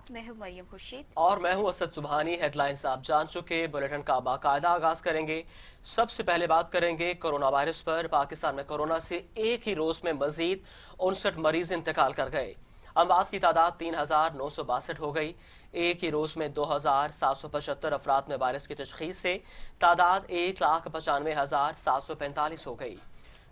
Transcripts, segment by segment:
साथ मैं हूं मरियम खुर्शीद और मैं हूं असद सुबहानी। हेडलाइंस आप जान चुके, बुलेटिन का बाकायदा आगाज करेंगे। सबसे पहले बात करेंगे कोरोना वायरस पर। पाकिस्तान में कोरोना से एक ही रोज में मजीद 59 मरीज इंतकाल कर गए। अमवात की तादाद 3,962 हो गई। एक ही रोज में 2,775 अफराद में वायरस की तशखीस से तादाद 1,95,745 हो गई।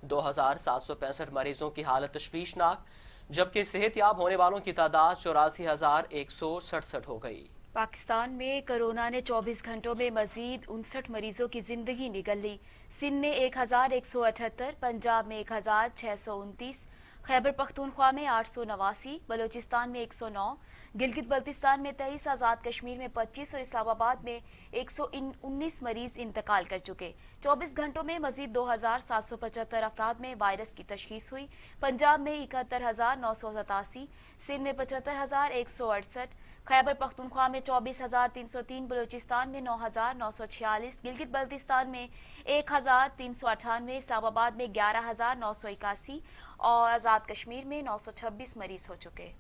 2,765 मरीजों की हालत तशवीशनाक, जबकि सेहतयाब होने वालों की तादाद 84,167 हो गई। पाकिस्तान में कोरोना ने 24 घंटों में मजीद 59 मरीजों की जिंदगी निगल ली। सिंध में 1,178, पंजाब में 1,629, खैबर पख्तूनख्वा में 889, बलोचिस्तान में 109, गिलगित बल्तिस्तान में 23, आज़ाद कश्मीर में 25 और इस्लामाबाद में 119 मरीज इंतकाल कर चुके। 24 घंटों में मजीद 2,775 अफराद में वायरस की तशखीस हुई। पंजाब में 71,987, सिंध में 75,168, खैबर पख्तूनख्वा में 24,303, बलूचिस्तान में 9,946, गिलगित बल्तिस्तान में 1,398, इस्लामाबाद में 11,981 और आज़ाद कश्मीर में 926 मरीज हो चुके।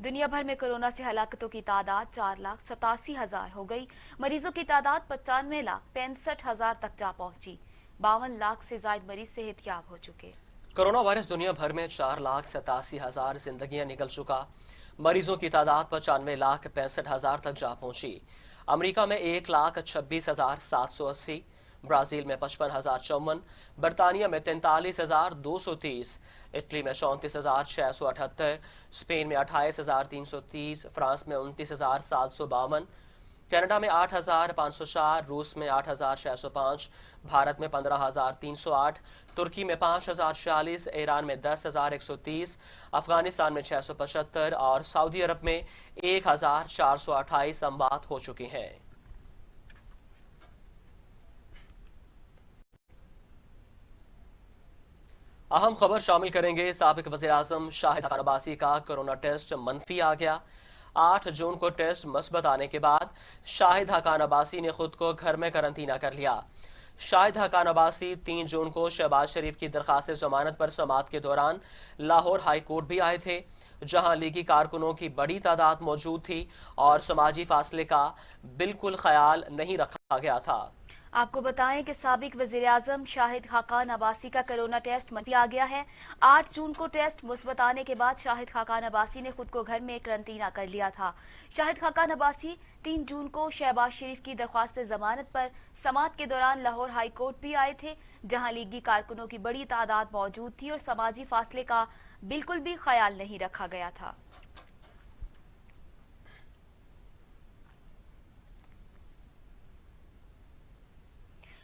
दुनिया भर में कोरोना से हलाकतों की तादाद 4,87,000 हो गई। मरीजों की तादाद 95,65,000 तक जा पहुंची। 52 लाख से ज्यादा मरीज सेहतयाब हो चुके। कोरोना वायरस दुनिया भर में 4,87,000 जिंदगियां निकल चुका। मरीजों की तादाद 95,65,000 तक जा पहुंची। अमेरिका में 1,26,780, ब्राजील में 55,054, बरतानिया में 43,230, इटली में 34,678, स्पेन में 28,330, फ्रांस में 29,752, कनाडा में 8,504, रूस में 8,605, भारत में 15,308, तुर्की में 5,046, ईरान में 10,130, अफगानिस्तान में 675 और सऊदी अरब में 1,428 अमवात हो चुकी हैं। अहम खबर शामिल करेंगे। साबिक वज़ीर-ए-आज़म शाहिद खान अब्बासी का कोरोना टेस्ट मनफी आ गया। 8 जून को टेस्ट मस्बत आने के बाद शाहिद खान अब्बासी ने खुद को घर में करंतना कर लिया। शाहिद खान अब्बासी 3 जून को शहबाज शरीफ की दरखास्त जमानत पर समाअत के दौरान लाहौर हाई कोर्ट भी आए थे, जहां लीगी कारकुनों की बड़ी तादाद मौजूद थी और समाजी फासले का बिल्कुल ख्याल नहीं रखा गया था। आपको बताएं कि साबिक वज़ीर-ए-आज़म शाहिद खाकान अब्बासी का कोरोना टेस्ट मनफी आ गया है। 8 जून को टेस्ट मुस्बत आने के बाद शाहिद खाकान अब्बासी ने खुद को घर में करंतना कर लिया था। शाहिद खाकान अब्बासी 3 जून को शहबाज शरीफ की दरख्वास्त जमानत पर समाअत के दौरान लाहौर हाई कोर्ट भी आए थे, जहां लीगी कारकुनों की बड़ी तादाद मौजूद थी और समाजी फासले का बिल्कुल भी ख्याल नहीं रखा गया था।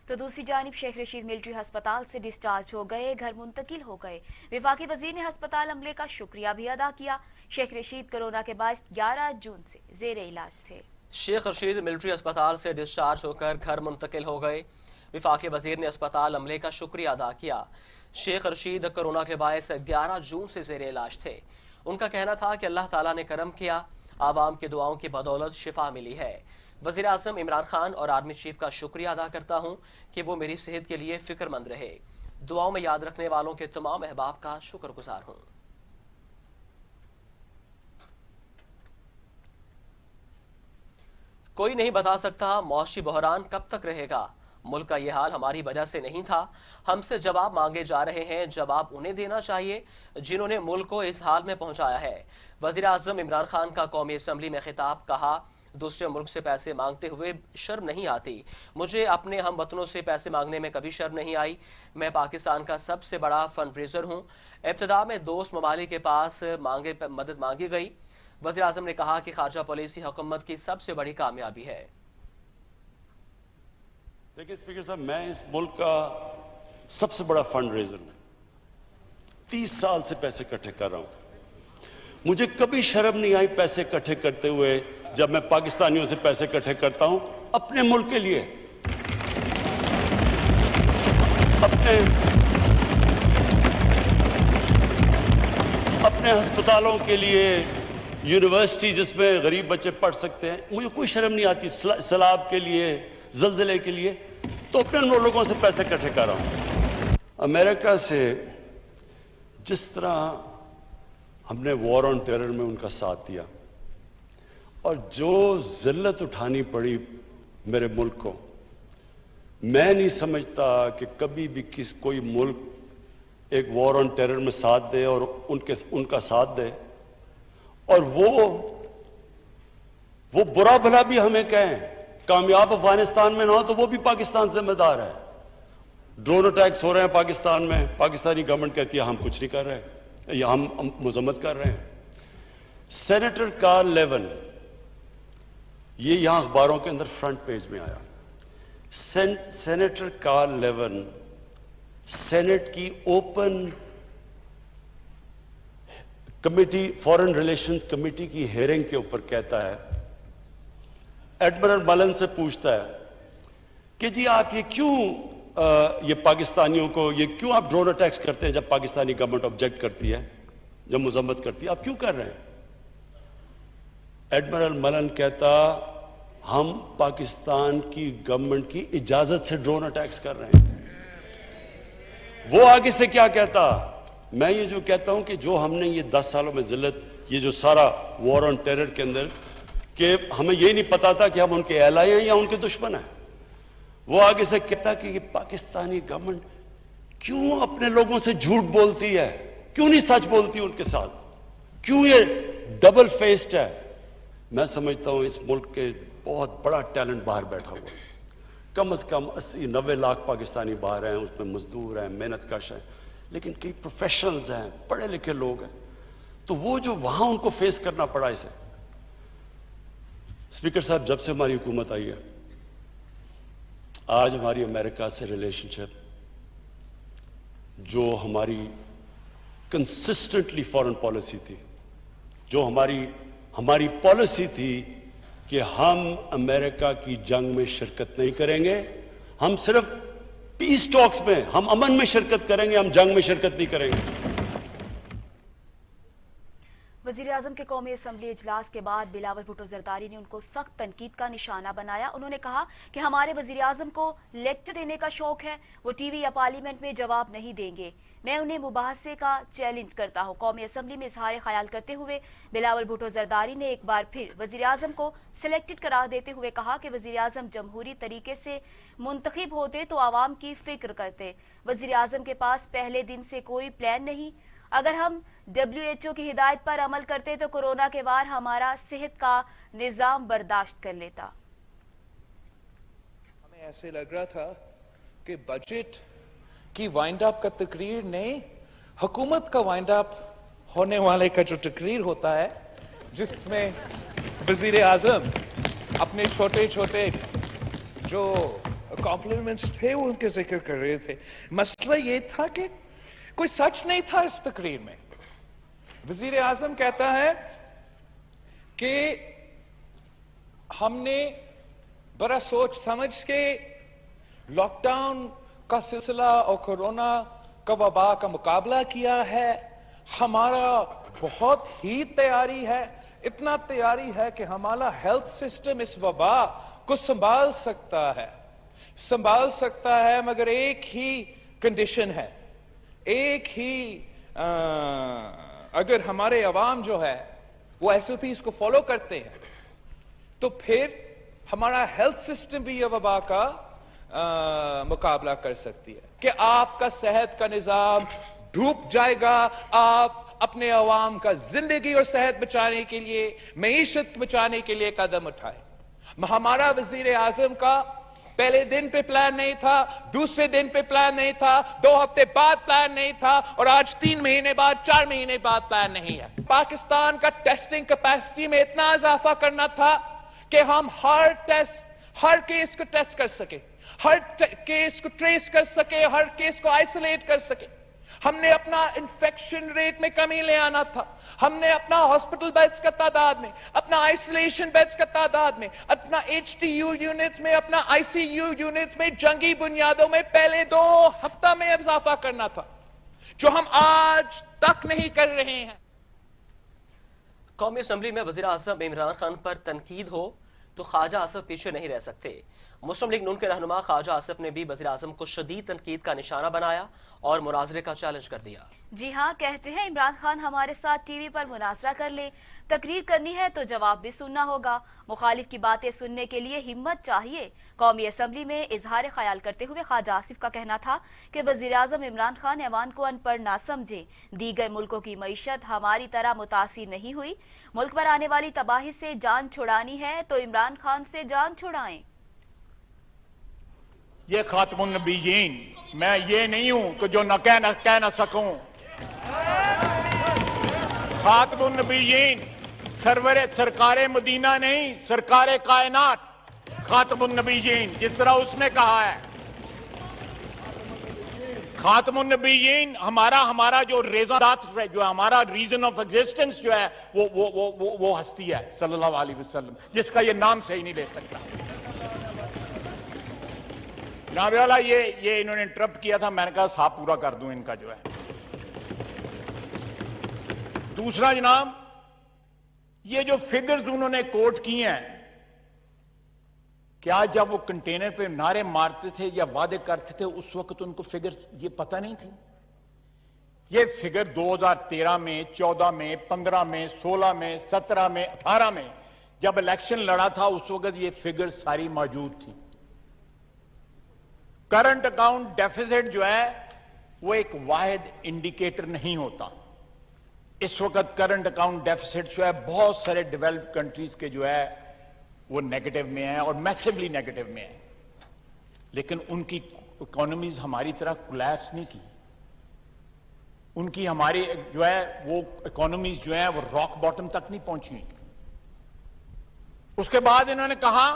तो दूसरी जानिब शेख रशीद मिलिट्री अस्पताल से डिस्चार्ज हो गए, घर मुंतकिल हो गए। वफाकी वजीर ने अस्पताल अमले का शुक्रिया भी अदा किया। शेख रशीद कोरोना के बाद 11 जून से जेरे इलाज थे। शेख रशीद मिलिट्री अस्पताल से डिस्चार्ज होकर घर मुंतकिल हो गए। वफाकी वजीर ने अस्पताल अमले का शुक्रिया अदा किया। शेख रशीद कोरोना के बायस 11 जून से जेरे इलाज थे। उनका कहना था कि अल्लाह ताला ने करम किया, आवाम की दुआओं की बदौलत शिफा मिली है। वज़ीर आज़म इमरान खान और आर्मी चीफ का शुक्रिया अदा करता हूँ कि वो मेरी सेहत के लिए फिक्रमंद रहे। दुआओं में याद रखने वालों के तमाम अहबाब का शुक्रगुजार हूँ। कोई नहीं बता सकता मौशी बहरान कब तक रहेगा। मुल्क का ये हाल हमारी वजह से नहीं था। हमसे जवाब मांगे जा रहे हैं, जवाब उन्हें देना चाहिए जिन्होंने मुल्क को इस हाल में पहुंचाया है। वज़ीर आज़म इमरान खान का कौमी असम्बली में खिताब। कहा, दूसरे मुल्क से पैसे मांगते हुए शर्म नहीं आती। मुझे अपने हम वतनों से पैसे मांगने में कभी शर्म नहीं आई। मैं पाकिस्तान का सबसे बड़ा फंड रेजर हूँ। इब्तिदा में दोस्त ममालिक के पास मदद मांगी गई। वज़ीर आज़म ने कहा कि खारजा पॉलिसी हुकूमत की सबसे बड़ी कामयाबी है। देखिए स्पीकर साहब, मैं इस मुल्क का सबसे बड़ा फंड रेजर हूँ। 30 साल से पैसे इकट्ठे कर रहा हूँ। मुझे कभी शर्म नहीं आई पैसे इकट्ठे करते हुए। जब मैं पाकिस्तानियों से पैसे इकट्ठे करता हूं अपने मुल्क के लिए, अपने अस्पतालों के लिए, यूनिवर्सिटी जिसमें गरीब बच्चे पढ़ सकते हैं, मुझे कोई शर्म नहीं आती। सैलाब के लिए, जलजले के लिए, तो अपने लोगों से पैसे इकट्ठे कर रहा हूं। अमेरिका से जिस तरह हमने वॉर ऑन टेरर में उनका साथ दिया और जो जिल्लत उठानी पड़ी मेरे मुल्क को, मैं नहीं समझता कि कभी भी कोई मुल्क एक वॉर ऑन टेरर में साथ दे और उनका साथ दे और वो बुरा भला भी हमें कहें, कामयाब अफगानिस्तान में ना हो तो वो भी पाकिस्तान जिम्मेदार है। ड्रोन अटैक्स हो रहे हैं पाकिस्तान में, पाकिस्तानी गवर्नमेंट कहती है हम कुछ नहीं कर रहे या हम मजम्मत कर रहे हैं। सेनेटर कार्ल लेवन, ये यहां अखबारों के अंदर फ्रंट पेज में आया। सेनेटर कार्ल लेवन सेनेट की open committee, foreign relations committee की हेयरिंग के ऊपर कहता है, एडमिरल मलन से पूछता है कि जी आप ये क्यों ये पाकिस्तानियों को ये क्यों आप ड्रोन अटैक्स करते हैं जब पाकिस्तानी गवर्नमेंट ऑब्जेक्ट करती है, जब मजम्मत करती है, आप क्यों कर रहे हैं? एडमिरल मलन कहता हम पाकिस्तान की गवर्नमेंट की इजाजत से ड्रोन अटैक्स कर रहे हैं। वो आगे से क्या कहता, मैं ये जो कहता हूं कि जो हमने ये 10 सालों में जिल्लत, ये जो सारा वॉर ऑन टेरर के अंदर, कि हमें ये नहीं पता था कि हम उनके एलाई हैं या उनके दुश्मन हैं। वो आगे से कहता कि ये पाकिस्तानी गवर्नमेंट क्यों अपने लोगों से झूठ बोलती है, क्यों नहीं सच बोलती उनके साथ, क्यों ये डबल फेस्ड है। मैं समझता हूं इस मुल्क के बहुत बड़ा टैलेंट बाहर बैठा हुआ है, कम से कम 80-90 लाख पाकिस्तानी बाहर हैं, उसमें मजदूर हैं, मेहनत कश हैं, लेकिन कई प्रोफेशनल्स हैं, पढ़े लिखे लोग हैं, तो वो जो वहां उनको फेस करना पड़ा इसे। स्पीकर साहब, जब से हमारी हुकूमत आई है, आज हमारी अमेरिका से रिलेशनशिप, जो हमारी कंसिस्टेंटली फॉरेन पॉलिसी थी, जो हमारी पॉलिसी थी कि हम अमेरिका की जंग में शिरकत नहीं करेंगे, हम सिर्फ पीस टॉक्स में, हम अमन में शिरकत करेंगे, हम जंग में शिरकत नहीं करेंगे। वज़ीर-ए-आज़म के कौमी असम्बली इजलास के बाद बिलावल भुट्टो ज़रदारी ने उनको सख्त तनकीद का निशाना बनाया। उन्होंने कहा कि हमारे वज़ीर-ए-आज़म को लेक्चर देने का शौक है, वो टीवी या पार्लियामेंट में जवाब नहीं देंगे। मैं उन्हें मुबाहसे का चैलेंज करता हूँ। कौमी असम्बली में इजहार ख्याल करते हुए बिलावल भुट्टो ज़रदारी ने एक बार फिर वज़ीर-ए-आज़म को सिलेक्टेड करार देते हुए कहा कि वज़ीर-ए-आज़म जमहूरी तरीके से मुंतखब होते तो आवाम की फिक्र करते। वज़ीर-ए-आज़म के पास पहले दिन से कोई प्लान नहीं। अगर हम WHO की हिदायत पर अमल करते तो कोरोना के वार हमारा सेहत का निजाम बर्दाश्त कर लेता। हमें ऐसे लग रहा था कि बजट की वाइंड अप का तकरीर नहीं, हुकूमत का वाइंड अप होने वाले का जो तकरीर होता है, जिसमें वजीर आजम अपने छोटे छोटे जो कॉम्प्लीमेंट्स थे वो उनके जिक्र कर रहे थे। मसला ये था कि कोई सच नहीं था इस तकरीर में। वजीर आजम कहता है कि हमने बड़ा सोच समझ के लॉकडाउन का सिलसिला और कोरोना का वबा का मुकाबला किया है। हमारा बहुत ही तैयारी है, इतना तैयारी है कि हमारा हेल्थ सिस्टम इस वबा को संभाल सकता है, मगर एक ही कंडीशन है, एक ही अगर हमारे अवाम जो है वो SOPs को फॉलो करते हैं तो फिर हमारा हेल्थ सिस्टम भी ये वबा का मुकाबला कर सकती है। कि आपका सेहत का निजाम डूब जाएगा, आप अपने अवाम का जिंदगी और सेहत बचाने के लिए, मईशत बचाने के लिए कदम उठाए। हमारा वजीर आजम का पहले दिन पे प्लान नहीं था, दूसरे दिन पे प्लान नहीं था, 2 हफ्ते बाद प्लान नहीं था, और आज 3 महीने बाद, 4 महीने बाद प्लान नहीं है। पाकिस्तान का टेस्टिंग कैपेसिटी में इतना इजाफा करना था कि हम हर केस को टेस्ट कर सके, हर केस को ट्रेस कर सके, हर केस को आइसोलेट कर सके। हमने अपना इन्फेक्शन रेट में कमी ले आना था। हमने अपना हॉस्पिटल बेड्स का तादाद में, अपना आइसोलेशन बेड्स का तादाद में, अपना HTU यूनिट्स में, अपना ICU यूनिट्स में, जंगी बुनियादों में पहले 2 हफ्ता में इजाफा करना था, जो हम आज तक नहीं कर रहे हैं। कौमी असम्बली में वज़ीर आज़म इमरान खान पर तनकीद हो तो ख्वाजा आसिफ पीछे नहीं रह सकते। मुस्लिम लीग नून के रहनुमा ख्वाजा आसिफ ने भी वज़ीर आज़म को शदीद तनकीद का निशाना बनाया और मुनाज़रे का चैलेंज कर दिया। जी हाँ, कहते हैं इमरान खान हमारे साथ टीवी पर मुनाजरा कर ले। तकरीर करनी है तो जवाब भी सुनना होगा। मुखालिफ की बातें सुनने के लिए हिम्मत चाहिए। कौमी असम्बली में इजहार ख्याल करते हुए ख्वाजा आसिफ का कहना था कि वजीर आजम इमरान खान ऐवान को अनपढ़ ना समझे। दीगर मुल्कों की मईशत हमारी तरह मुतासिर नहीं हुई। मुल्क पर आने वाली तबाही से जान छुड़ानी है तो इमरान खान से जान छुड़ाएं। ये खातमुन नबीयीन, मैं ये नहीं हूं कि जो न कह न सकूं। खातमुन नबीयीन सरकारे मदीना नहीं, सरकारे कायनात खातमुन नबीयीन, जिस तरह उसने कहा है। खातमुन नबीयीन हमारा जो रेज़ादात जो हमारा रीजन ऑफ एग्जिस्टेंस जो है वो हस्ती है सल्लल्लाहु अलैहि वसल्लम, जिसका ये नाम सही नहीं ले सकता। जनाब वाला ये इन्होंने इंटरप्ट किया था, मैंने कहा साफ पूरा कर दूं इनका जो है। दूसरा जनाब, ये जो फिगर्स उन्होंने कोट किए हैं, क्या जब वो कंटेनर पे नारे मारते थे या वादे करते थे उस वक्त उनको फिगर्स ये पता नहीं थी? ये फिगर 2013 में, 14 में, 15 में, 16 में, 17 में, 18 में जब इलेक्शन लड़ा था उस वक्त ये फिगर सारी मौजूद थी। करंट अकाउंट डेफिसिट जो है वो एक वाहिद इंडिकेटर नहीं होता। इस वक्त करंट अकाउंट डेफिसिट जो है बहुत सारे डेवलप्ड कंट्रीज के जो है वो नेगेटिव में है और मैसिवली नेगेटिव में है, लेकिन उनकी इकोनॉमीज हमारी तरह कोलैप्स नहीं की। उनकी हमारी जो है वो इकोनॉमीज जो है वो रॉक बॉटम तक नहीं पहुंची। उसके बाद इन्होंने कहा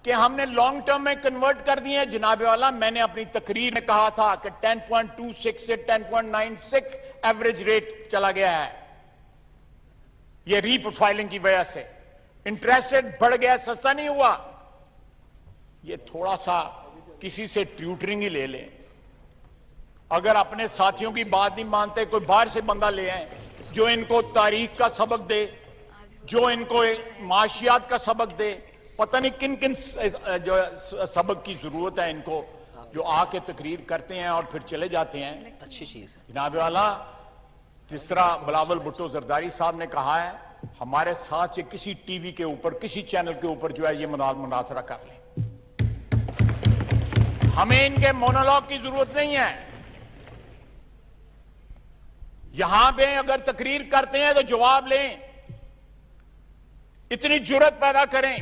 कि हमने लॉन्ग टर्म में कन्वर्ट कर दिए हैं। जनाब वाला, मैंने अपनी तकरीर में कहा था कि 10.26 से 10.96 एवरेज रेट चला गया है। ये रीप्रोफाइलिंग की वजह से इंटरेस्ट रेट बढ़ गया, सस्ता नहीं हुआ। ये थोड़ा सा किसी से ट्यूटरिंग ही ले लें। अगर अपने साथियों की बात नहीं मानते, कोई बाहर से बंदा ले आए जो इनको तारीख का सबक दे, जो इनको माशियात का सबक दे। पता नहीं किन किन जो सबक की जरूरत है इनको, जो आके तकरीर करते हैं और फिर चले जाते हैं। अच्छी चीज है जनाब वाला, जिस तरह बिलावल भुट्टो जरदारी साहब ने कहा है, हमारे साथ ये किसी टीवी के ऊपर, किसी चैनल के ऊपर जो है ये मुनाजरा कर लें। हमें इनके मोनोलॉग की जरूरत नहीं है। यहां पे अगर तकरीर करते हैं तो जवाब लें, इतनी जुर्रत पैदा करें।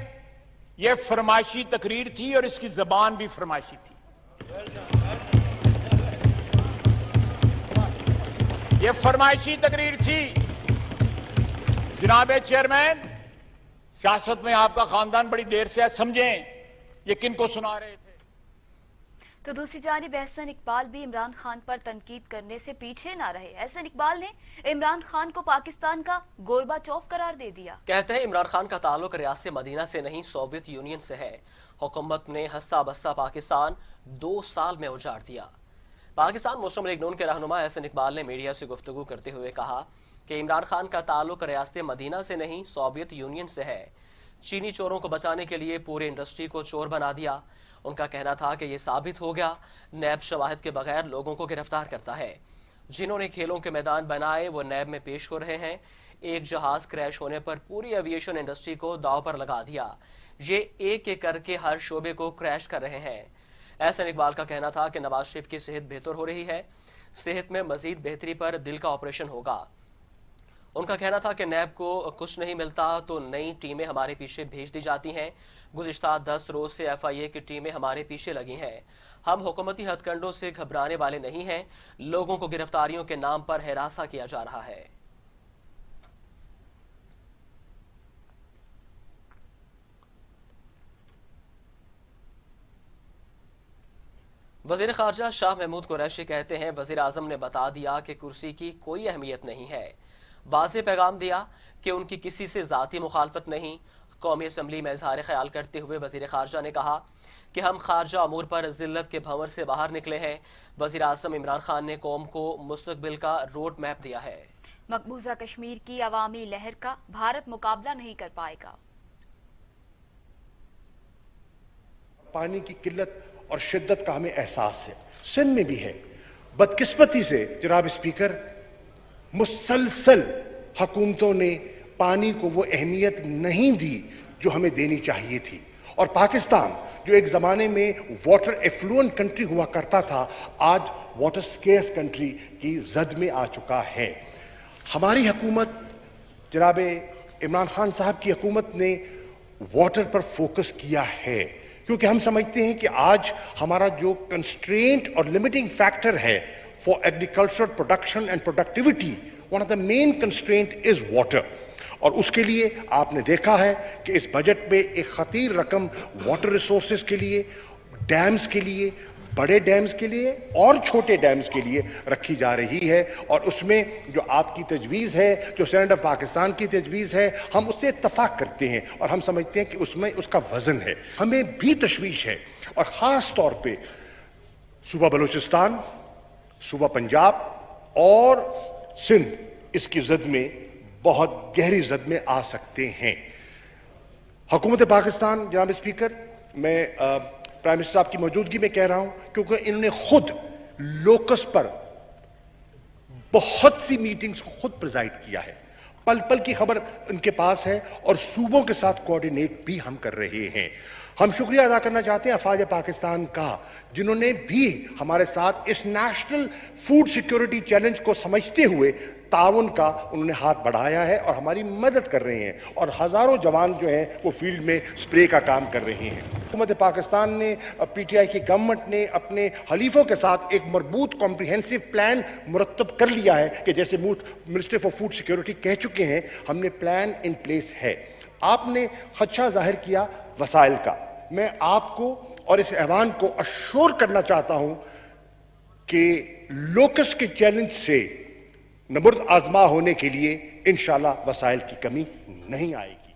यह फरमाइशी तकरीर थी और इसकी जबान भी फरमाइशी थी। यह फरमाइशी तकरीर थी। जनाब चेयरमैन, सियासत में आपका खानदान बड़ी देर से है, समझें ये किनको सुना रहे थे। तो दूसरी जानिब एहसन इकबाल भी इमरान खान पर तनकीद करने से पीछे ना रहे। एहसन इकबाल ने इमरान खान को पाकिस्तान का गोरबाचोफ करार दे दिया। कहते हैं इमरान खान का ताल्लुक रियासत मदीना से नहीं, सोवियत यूनियन से है। हुकूमत ने हस्ता बस्ता पाकिस्तान 2 साल में उजाड़ दिया। पाकिस्तान मुस्लिम लीग नून के रहनुमा एहसन इकबाल ने मीडिया से गुफ्तगू करते हुए कहा कि इमरान खान का ताल्लुक रियासत मदीना से नहीं, सोवियत यूनियन से है। चीनी चोरों को बचाने के लिए पूरी इंडस्ट्री को चोर बना दिया। उनका कहना था कि यह साबित हो गया नैब शवाहिद के बगैर लोगों को गिरफ्तार करता है। जिन्होंने खेलों के मैदान बनाए वो नैब में पेश हो रहे हैं। एक जहाज क्रैश होने पर पूरी एविएशन इंडस्ट्री को दांव पर लगा दिया। ये एक एक करके हर शोबे को क्रैश कर रहे हैं। एहसन इकबाल का कहना था कि नवाज शरीफ की सेहत बेहतर हो रही है। सेहत में मजीद बेहतरी पर दिल का ऑपरेशन होगा। उनका कहना था कि नैब को कुछ नहीं मिलता तो नई टीमें हमारे पीछे भेज दी जाती हैं। गुज़िश्ता 10 रोज से FIA की टीमें हमारे पीछे लगी हैं। हम हुकूमती हथकंडों से घबराने वाले नहीं हैं। लोगों को गिरफ्तारियों के नाम पर हिरासा किया जा रहा है। वजीर खारजा शाह महमूद कुरैशी कहते हैं वजीर आजम ने बता दिया कि कुर्सी की कोई अहमियत नहीं है। वाज़ेह पैगाम दिया कि उनकी किसी से जाती मुखालफत नहीं। कौमी असम्बली में इजहार ख्याल करते हुए वजीर खारजा ने कहा कि हम खारजा अमूर पर जिल्लत के भंवर से बाहर निकले हैं। वजीर आज़म इमरान खान ने कौम को मुस्तकबिल का रोड मैप दिया है। मकबूजा कश्मीर की अवामी लहर का भारत मुकाबला नहीं कर पाएगा। पानी की किल्लत और शिद्दत का हमें एहसास है, सिंध में भी है। बदकिस्मती से जनाब स्पीकर, मुसलसल हुकूमतों ने पानी को वो अहमियत नहीं दी जो हमें देनी चाहिए थी, और पाकिस्तान जो एक ज़माने में वाटर एफ्लुएंट कंट्री हुआ करता था, आज वाटर स्केर्स कंट्री की जद में आ चुका है। हमारी हुकूमत, जनाब इमरान खान साहब की हुकूमत ने वाटर पर फोकस किया है, क्योंकि हम समझते हैं कि आज हमारा जो कंस्ट्रेंट और लिमिटिंग फैक्टर है for agriculture production and productivity, one of the main constraint is water. और उसके लिए आपने देखा है कि इस बजट में एक खतीर रकम वाटर रिसोर्सेज के लिए, डैम्स के लिए, बड़े डैम्स के लिए और छोटे डैम्स के लिए रखी जा रही है। और उसमें जो आपकी तजवीज़ है, जो सेनेट ऑफ पाकिस्तान की तजवीज़ है, हम उससे इत्तफाक करते हैं और हम समझते हैं कि उसमें उसका वज़न है। हमें भी तशवीश है, और ख़ास तौर पे सूबा बलूचिस्तान, सूबा पंजाब और सिंध इसकी जद में, बहुत गहरी जद में आ सकते हैं। हुकूमत पाकिस्तान, जनाब स्पीकर, मैं प्राइम मिनिस्टर साहब की मौजूदगी में कह रहा हूं, क्योंकि इन्होंने खुद लोकस पर बहुत सी मीटिंग्स खुद प्रिजाइड किया है, पल पल की खबर उनके पास है, और सूबों के साथ कोऑर्डिनेट भी हम कर रहे हैं। हम शुक्रिया अदा करना चाहते हैं अफवाज पाकिस्तान का, जिन्होंने भी हमारे साथ इस नेशनल फूड सिक्योरिटी चैलेंज को समझते हुए ताउन का उन्होंने हाथ बढ़ाया है और हमारी मदद कर रहे हैं, और हज़ारों जवान जो हैं वो फील्ड में स्प्रे का काम कर रहे हैं। हुकूमत पाकिस्तान ने, पीटीआई की गवर्नमेंट ने अपने हलीफों के साथ एक मजबूत कॉम्प्रिहेंसिव प्लान मुरतब कर लिया है कि जैसे मिनिस्टर फॉर फूड सिक्योरिटी कह चुके हैं, हमने प्लान इन प्लेस है। आपने खदशा जाहिर किया वसाइल का, मैं आपको और इस ऐवान को अश्योर करना चाहता हूं कि लोकस के चैलेंज से नबर्द आजमा होने के लिए इंशाल्लाह वसाइल की कमी नहीं आएगी।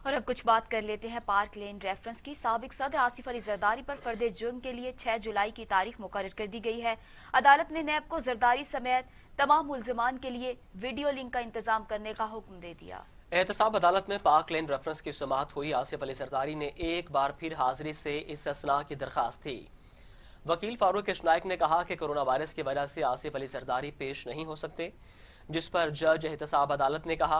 और अब कुछ बात कर लेते हैं पार्क लेन रेफरेंस की। साबिक सदर आसिफ अली जरदारी पर फर्द जुर्म के लिए 6 जुलाई की तारीख मुकर्रर कर दी गई है। अदालत ने नैब को जरदारी समेत तमाम मुल्जिमान के लिए वीडियो लिंक का इंतजाम करने का हुक्म दे दिया। एहतसाब अदालत में पार्क लेन रेफरेंस की समाअत हुई। आसिफ अली जरदारी ने एक बार फिर हाजिरी से इस्तिस्ना की दरखास्त थी। वकील फारूक इशनाइक ने कहा कि कोरोना वायरस की वजह से आसिफ अली जरदारी पेश नहीं हो सकते, जिस पर जज एहतसाब अदालत ने कहा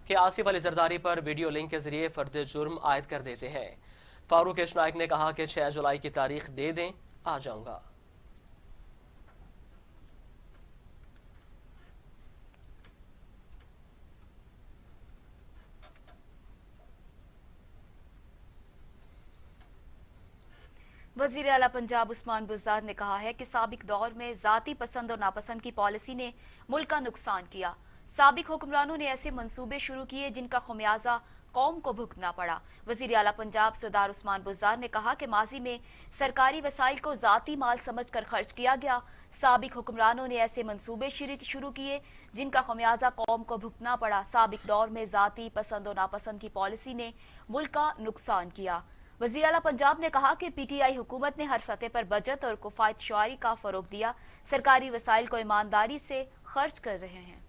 कि आसिफ अली जरदारी पर वीडियो लिंक के जरिए फर्द जुर्म आयद कर देते हैं। फारूक इशनाइक ने कहा कि 6 जुलाई की तारीख दे दें, आ जाऊंगा। वजीर आला पंजाब उस्मान बुज़दार ने कहा है कि साबिक दौर में जाती पसंद और नापसंद की पॉलिसी ने मुल्क का नुकसान किया। साबिक हुक्मरानों ने ऐसे मंसूबे शुरू किए जिनका खमियाजा कौम को भुगतना पड़ा। वजीर आला पंजाब सरदार उस्मान बुज़दार ने कहा कि माजी में सरकारी वसाइल को जाती माल समझकर खर्च किया गया। साबिक हुक्मरानों ने ऐसे मंसूबे शुरू किए जिनका खमियाजा कौम को भुगतना पड़ा। साबिक दौर में जाती पसंद और नापसंद की पॉलिसी ने मुल्क का नुकसान किया। वज़ीर आला पंजाब ने कहा कि पीटीआई हुकूमत ने हर सतह पर बचत और किफायत शुआरी का फरोग दिया, सरकारी वसाइल को ईमानदारी से खर्च कर रहे हैं।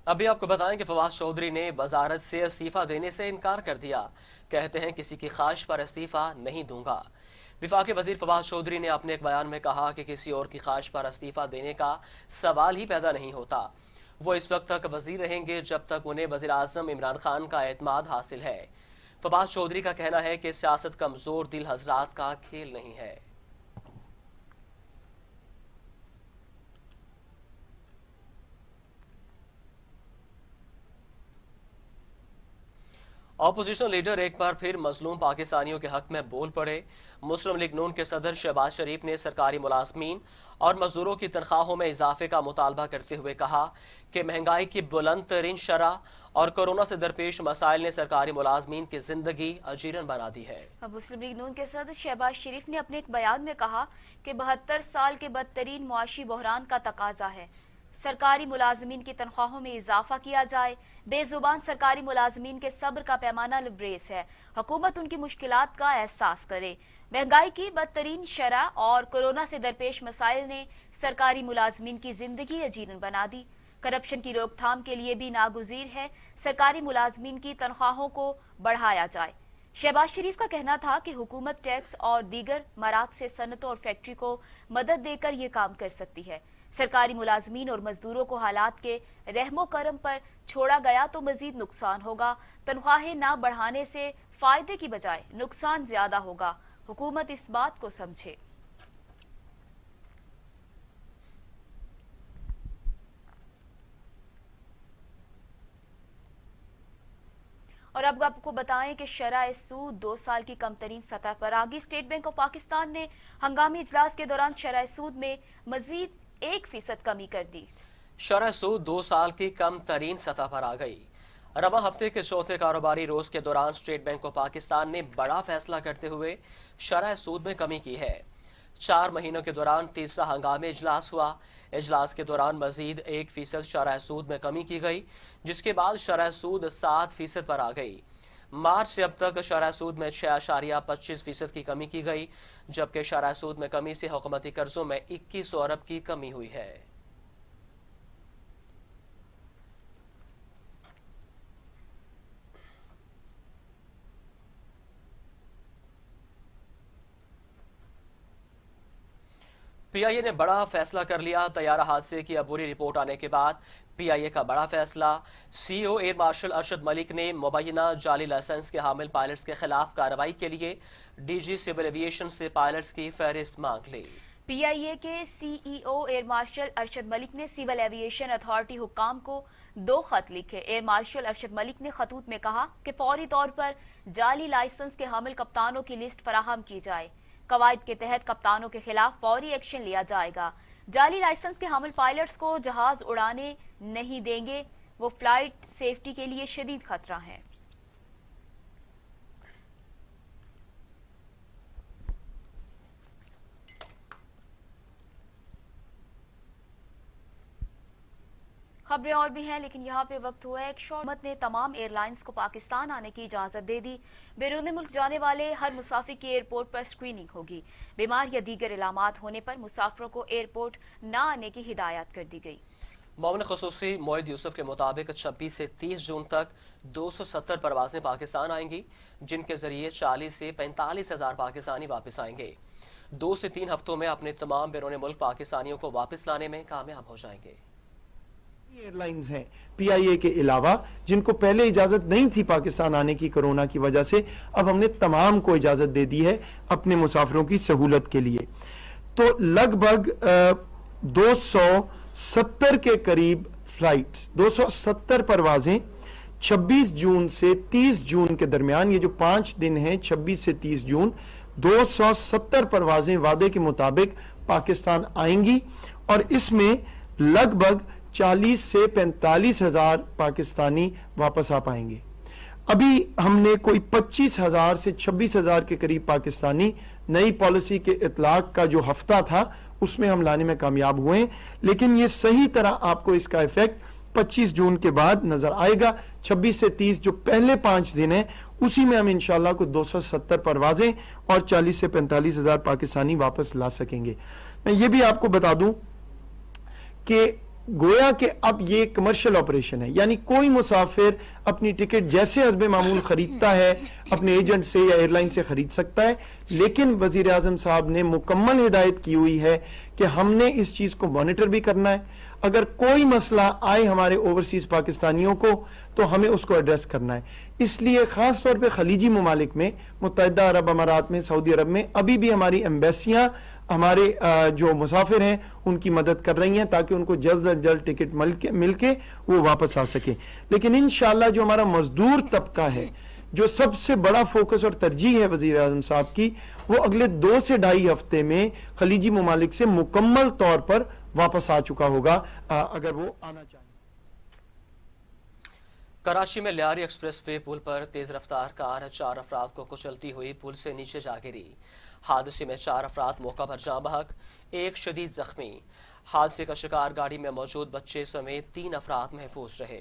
अभी आपको बताएं कि फवाद चौधरी ने वजारत से इस्तीफा देने से इनकार कर दिया। कहते हैं किसी की ख्वाहिश पर इस्तीफा नहीं दूंगा। विफाकी वजीर फवाद चौधरी ने अपने एक बयान में कहा कि किसी और की ख्वाहिश पर इस्तीफा देने का सवाल ही पैदा नहीं होता। वो इस वक्त तक वजीर रहेंगे जब तक उन्हें वजीर आजम इमरान खान का एतमाद हासिल है। फवाद चौधरी का कहना है कि सियासत कमजोर दिल हजरात का खेल नहीं है। अपोजिशन लीडर एक बार फिर मजलूम पाकिस्तानियों के हक में बोल पड़े। मुस्लिम लीग नून के सदर शहबाज शरीफ ने सरकारी मुलाजमीन और मजदूरों की तनख्वाहों में इजाफे का मुतालबा करते हुए कहा कि महंगाई की बुलंद तरीन शरह और कोरोना से दरपेश मसाइल ने सरकारी मुलाजमीन की जिंदगी अजीरन बना दी है। अब मुस्लिम लीग नून के सदर शहबाज शरीफ ने अपने एक बयान में कहा कि 72 साल के बदतरीन मुआशी बहरान का तकाजा है सरकारी मुलाजमीन की तनख्वाहों में इजाफा किया जाए। बेजुबान सरकारी मुलाजमीन के सब्र का पैमाना लबरेज है। हुकूमत उनकी मुश्किलात का एहसास करे। महंगाई की बदतरीन शरह और कोरोना से दरपेश मसाइल ने सरकारी मुलाजमीन की जिंदगी अजीरन बना दी। करप्शन की रोकथाम के लिए भी नागुज़ीर है सरकारी मुलाजमीन की तनख्वाहों को बढ़ाया जाए। शहबाज शरीफ का कहना था कि हुकूमत टैक्स और दीगर मराद से सनतों और फैक्ट्री को मदद देकर ये काम कर सकती है। सरकारी मुलाजमीन और मजदूरों को हालात के रहमो करम पर छोड़ा गया तो मजीद नुकसान होगा। तनख्वाहें ना बढ़ाने से फायदे की बजाय नुकसान ज्यादा होगा। हुकूमत इस बात को समझे। और अब आपको बताएं कि शरह सूद 2 साल की कम तरीन सतह पर आ गई। स्टेट बैंक ऑफ पाकिस्तान ने हंगामी इजलास के दौरान शरह सूद में मजीद 1% कमी कर दी। शरह सूद 2 साल की कम तरीन सतह पर आ गई। रवा हफ्ते के चौथे कारोबारी रोज के दौरान स्टेट बैंक ऑफ पाकिस्तान ने बड़ा फैसला करते हुए शरह सूद में कमी की है। 4 महीनों के दौरान तीसरा हंगामी इजलास हुआ। इजलास के दौरान मजीद 1% शरह सूद में कमी की गई, जिसके बाद शरह सूद 7% पर आ गई। मार्च से अब तक शरह सूद में 6.25% की कमी की गई, जबकि शरह सूद में कमी से हुकूमती कर्जों में 2100 अरब की कमी हुई है। पीआईए ने बड़ा फैसला कर लिया। तैयारा हादसे की अबूरी रिपोर्ट आने के बाद पीआईए का बड़ा फैसला। CEO air marshal Arshad Malik ने मुबैना जाली लाइसेंस के हामिल पायलट्स के खिलाफ कार्रवाई के लिए डीजी सिविल एविएशन से पायलट्स की फहरिस्त मांग ली। पीआईए के CEO air marshal Arshad Malik ने सिविल एविएशन अथॉरिटी हुक्काम को 2 खत लिखे। एयर मार्शल अरशद मलिक ने खतूत में कहा कि फौरी तौर पर जाली लाइसेंस के हामिल कप्तानों की लिस्ट फराहम की जाए। कवायद के तहत कप्तानों के खिलाफ फौरी एक्शन लिया जाएगा। जाली लाइसेंस के हामिल पायलट्स को जहाज उड़ाने नहीं देंगे। वो फ्लाइट सेफ्टी के लिए शदीद खतरा है। खबरें और भी हैं, लेकिन यहाँ पे वक्त हुआ है एक हुकूमत ने तमाम एयरलाइंस को पाकिस्तान आने की इजाजत दे दी। बैरून मुल्क जाने वाले हर मुसाफिर की एयरपोर्ट पर स्क्रीनिंग होगी। बीमार या दीगर इलामात होने पर मुसाफिरों को एयरपोर्ट न आने की हिदायत कर दी गई। मोमिन खुसूसी मोहिद यूसुफ के मुताबिक 26 से 30 जून तक 270 परवाजें पाकिस्तान आएंगी, जिनके जरिए 40 से 45 हजार पाकिस्तानी वापस आएंगे। 2 से 3 हफ्तों में अपने तमाम बैरून मुल्क पाकिस्तानियों को वापस लाने में कामयाब हो जाएंगे। एयरलाइंस हैं पीआईए के अलावा जिनको पहले इजाजत नहीं थी पाकिस्तान आने की कोरोना की वजह से, अब हमने तमाम को इजाजत दे दी है अपने मुसाफिरों की सहूलत के लिए। तो लगभग 270 के करीब फ्लाइट्स, 270 परवाजें 26 जून से 30 जून के दरमियान, ये जो 5 दिन हैं 26 से 30 जून, 270 परवाजें वादे के मुताबिक पाकिस्तान आएंगी और इसमें लगभग 40 से 45 हजार पाकिस्तानी वापस आ पाएंगे। अभी हमने कोई 25,000 से 26,000 के करीब पाकिस्तानी नई पॉलिसी के इतलाक का जो हफ्ता था उसमें हम लाने में कामयाब हुए, लेकिन ये सही तरह आपको इसका इफेक्ट 25 जून के बाद नजर आएगा। 26 से 30 जो पहले 5 दिन है उसी में हम इंशाल्लाह को 270 परवाजें और 40 से 45 हजार पाकिस्तानी वापस ला सकेंगे। मैं ये भी आपको बता दूं कि गोया कि अब ये कमर्शियल ऑपरेशन है, यानी कोई मुसाफिर अपनी टिकट जैसे हस्ब मामूल खरीदता है अपने एजेंट से या एयरलाइन से खरीद सकता है, लेकिन वजीर आजम साहब ने मुकम्मल हिदायत की हुई है कि हमने इस चीज को मॉनिटर भी करना है। अगर कोई मसला आए हमारे ओवरसीज पाकिस्तानियों को तो हमें उसको एड्रेस करना है। इसलिए खास तौर पे खलीजी ममालिक में, मुत्तहिदा अरब अमारात में, सऊदी अरब में अभी भी हमारी एम्बेसियां हमारे जो मुसाफिर हैं उनकी मदद कर रही हैं ताकि उनको जल्द अज जल्द टिकट मिलके वो वापस आ सके। लेकिन इंशाअल्लाह जो हमारा मजदूर तबका है, जो सबसे बड़ा फोकस और तरजीह है वजीर आजम साहब की, वो अगले 2 से ढाई हफ्ते में खलीजी ममालिक से मुकम्मल तौर पर वापस आ चुका होगा अगर वो आना चाहे। कराची में लियारी एक्सप्रेस वे पुल पर तेज रफ्तार कार 4 अफराद को कुचलती हुई पुल से नीचे जा गिरी। हादसे में 4 अफराद मौका पर जाँ बहक, 1 शदीद जख्मी। हादसे का शिकार गाड़ी में मौजूद बच्चे समेत 3 अफराद महफूज रहे।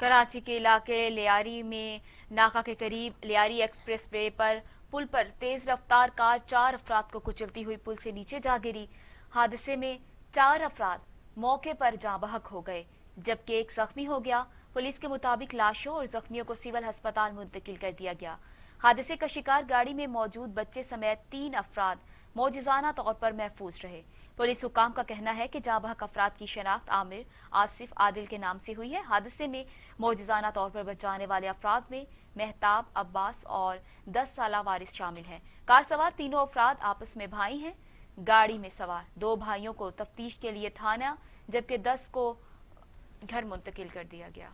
कराची के इलाके लियारी में नाका के करीब लियारी एक्सप्रेस वे पर पुल पर तेज रफ्तार कार 4 अफराद को कुचलती हुई पुल से नीचे जा गिरी। हादसे में 4 अफराद मौके पर जाँ बहक हो गए, जबकि 1 जख्मी हो गया। पुलिस के मुताबिक लाशों और जख्मियों को सिविल अस्पताल मुंतकिल कर दिया गया। हादसे का शिकार गाड़ी में मौजूद बच्चे समेत 3 अफराद मौजिजाना तौर पर महफूज रहे। पुलिस हुकाम का कहना है कि जाँ बहक अफराद की शनाख्त आमिर, आसिफ, आदिल के नाम से हुई है। हादसे में मौजिजाना तौर पर बचाने वाले अफराद में मेहताब, अब्बास और 10 साला वारिस शामिल हैं। कार सवार तीनों अफराद आपस में भाई हैं। गाड़ी में सवार 2 भाइयों को तफ्तीश के लिए थाना जबकि 10 को घर मुंतकिल कर दिया गया।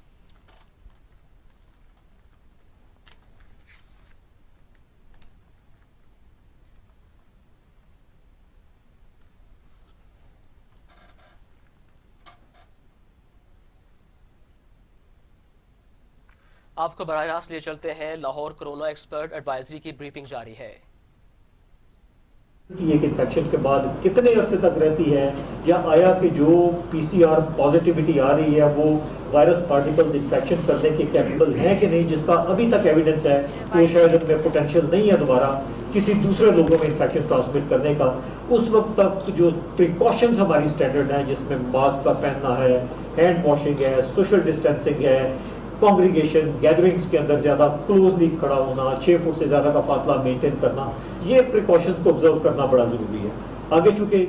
आपको बराह रास्त लिए चलते हैं। लाहौर कोरोना एक्सपर्ट एडवाइजरी की ब्रीफिंग जारी है कि एक इन्फेक्शन के बाद कितने अरसे तक रहती है, या आया कि जो पीसीआर पॉजिटिविटी आ रही है वो वायरस पार्टिकल्स इन्फेक्शन करने के कैपेबल हैं कि नहीं, जिसका अभी तक एविडेंस है कि शायद उनमें पोटेंशियल नहीं है दोबारा किसी दूसरे लोगों में इन्फेक्शन ट्रांसमिट करने का। उस वक्त तक जो प्रिकॉशंस हमारी स्टैंडर्ड हैं, जिसमें मास्क का पहनना है, हैंड वॉशिंग है, सोशल डिस्टेंसिंग है, कांग्रीगेशन गैदरिंग्स के अंदर ज्यादा क्लोजली खड़ा होना, 6 फुट से ज्यादा का फासला मेंटेन करना, ये प्रिकॉशंस को ऑब्जर्व करना बड़ा जरूरी है। आगे चूंकि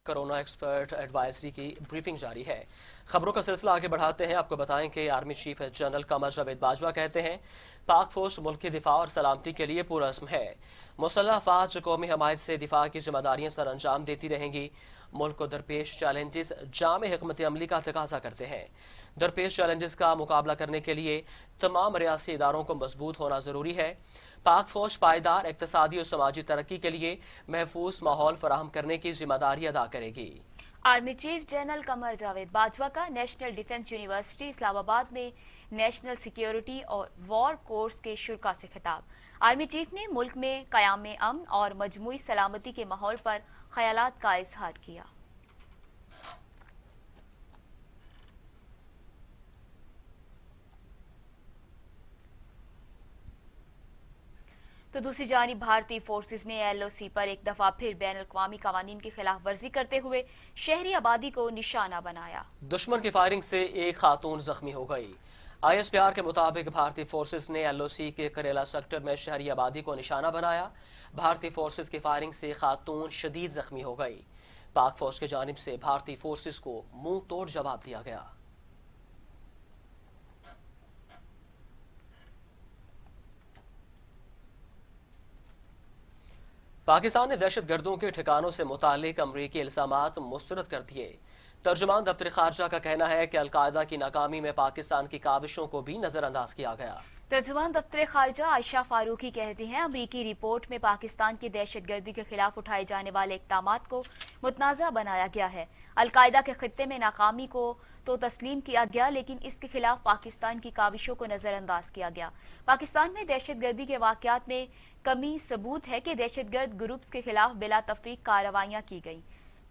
कोरोना एक्सपर्ट एडवाइजरी की ब्रीफिंग जारी है। खबरों का सिलसिला आगे बढ़ाते हैं। आपको बताएं कि army chief general Qamar Javed Bajwa कहते हैं पाक फौज मुल्क की दिफा और सलामती के लिए पुरअज़्म है। मुसल्लह अफवाज कौमी हमायत से दिफा की जिम्मेदारियां सर अंजाम देती रहेंगी। मुल्क को दरपेश चैलेंजेस जामे हिकमत अमली का तकाजा करते हैं। दरपेश चैलेंजेस का मुकाबला करने के लिए तमाम रियासी इदारों को मजबूत होना जरूरी है। पाक फौज पायदार इक़्तिसादी और समाजी तरक्की के लिए महफूज माहौल फराहम करने की जिम्मेदारी अदा करेगी। Army chief general Qamar Javed Bajwa का नेशनल डिफेंस यूनिवर्सिटी इस्लामाबाद में नेशनल सिक्योरिटी और वॉर कोर्स के शुरा से खिताब। आर्मी चीफ ने मुल्क में क़याम अमन और मजमूई सलामती के माहौल पर ख्यालात का इजहार किया। तो दूसरी जानिब भारतीय फोर्सेस ने एलओसी पर एक दफा फिर बैन अल-अक़वामी क़वानीन की खिलाफ वर्जी करते हुए शहरी आबादी को निशाना बनाया। दुश्मन की फायरिंग से एक खातून जख्मी हो गई। ISPR के मुताबिक भारतीय फोर्सेस ने LOC के करेला सेक्टर में शहरी आबादी को निशाना बनाया। भारतीय फोर्सेस की फायरिंग से खातून शदीद जख्मी हो गई। पाक फौज की जानिब से भारतीय फोर्सेस को मुंह तोड़ जवाब दिया गया। पाकिस्तान ने दहशत गर्दों के ठिकानों से मुतालिक अमरीकी इल्जामात मुस्तरद कर दिए। तर्जुमान दफ्तर खारजा का कहना है कि अलकायदा की नाकामी में पाकिस्तान की काविशों को भी नजरअंदाज किया गया। तर्जुमान दफ्तर खारजा आयशा फारूकी कहती हैं अमरीकी रिपोर्ट में पाकिस्तान की दहशत गर्दी के खिलाफ उठाए जाने वाले इक़दामात को मुतनाज़ा बनाया गया है। अलकायदा के खित्ते में नाकामी को तो तस्लीम किया गया, लेकिन इसके खिलाफ पाकिस्तान की काविशों को नजरअंदाज किया गया। पाकिस्तान में दहशत गर्दी के वाक़यात में कमी सबूत है कि दहशतगर्द ग्रुप्स के खिलाफ बिला तफरीक कार्रवाइयां की गई।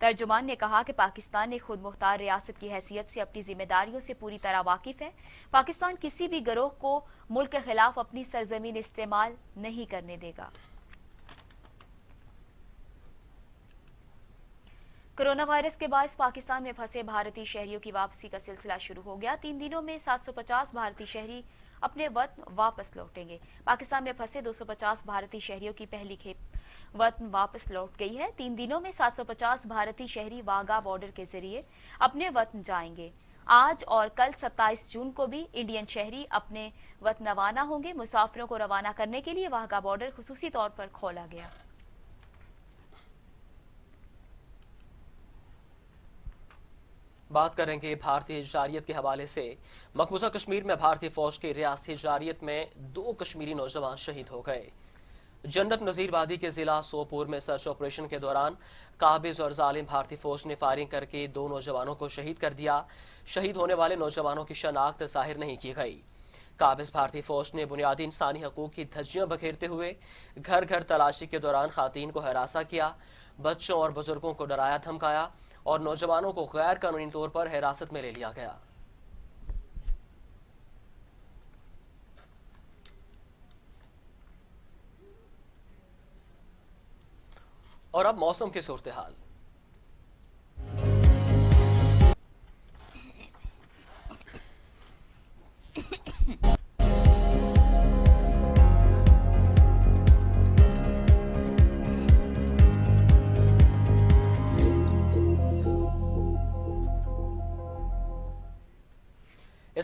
तर्जुमान ने कहा कि पाकिस्तान ने खुद मुख्तार रियासत की हैसियत से अपनी जिम्मेदारियों से पूरी तरह वाकिफ है। पाकिस्तान किसी भी गिरोह को मुल्क के खिलाफ अपनी सरजमीन इस्तेमाल नहीं करने देगा। कोरोना वायरस के बायस पाकिस्तान में फंसे भारतीय शहरियों की वापसी का सिलसिला शुरू हो गया। 3 दिनों में 750 भारतीय शहरी अपने वतन वापस लौटेंगे। पाकिस्तान में फंसे 250 भारतीय शहरियों की पहली खेप वतन वापस लौट गई है। 3 दिनों में 750 भारतीय शहरी वाघा बॉर्डर के जरिए अपने वतन जाएंगे। आज और कल 27 जून को भी इंडियन शहरी अपने वतन रवाना होंगे। मुसाफिरों को रवाना करने के लिए वाघा बॉर्डर खुसूसी तौर पर खोला गया। बात करेंगे भारतीय जारियत के हवाले से। मकबूजा कश्मीर में भारतीय फौज की रियासती जारियत में 2 कश्मीरी नौजवान शहीद हो गए। जन्नत नजीरवादी के जिला सोपुर में सर्च ऑपरेशन के दौरान काबिज और जालिम भारतीय फौज ने फायरिंग करके 2 नौजवानों को शहीद कर दिया। शहीद होने वाले नौजवानों की शनाख्त जाहिर नहीं की गई। काबिज भारतीय फौज ने बुनियादी इंसानी हकूक की धज्जियां बखेरते हुए घर घर तलाशी के दौरान खातून को हरासा किया, बच्चों और बुजुर्गों को डराया धमकाया और नौजवानों को गैर कानूनी तौर पर हिरासत में ले लिया गया। और अब मौसम की सूरत हाल।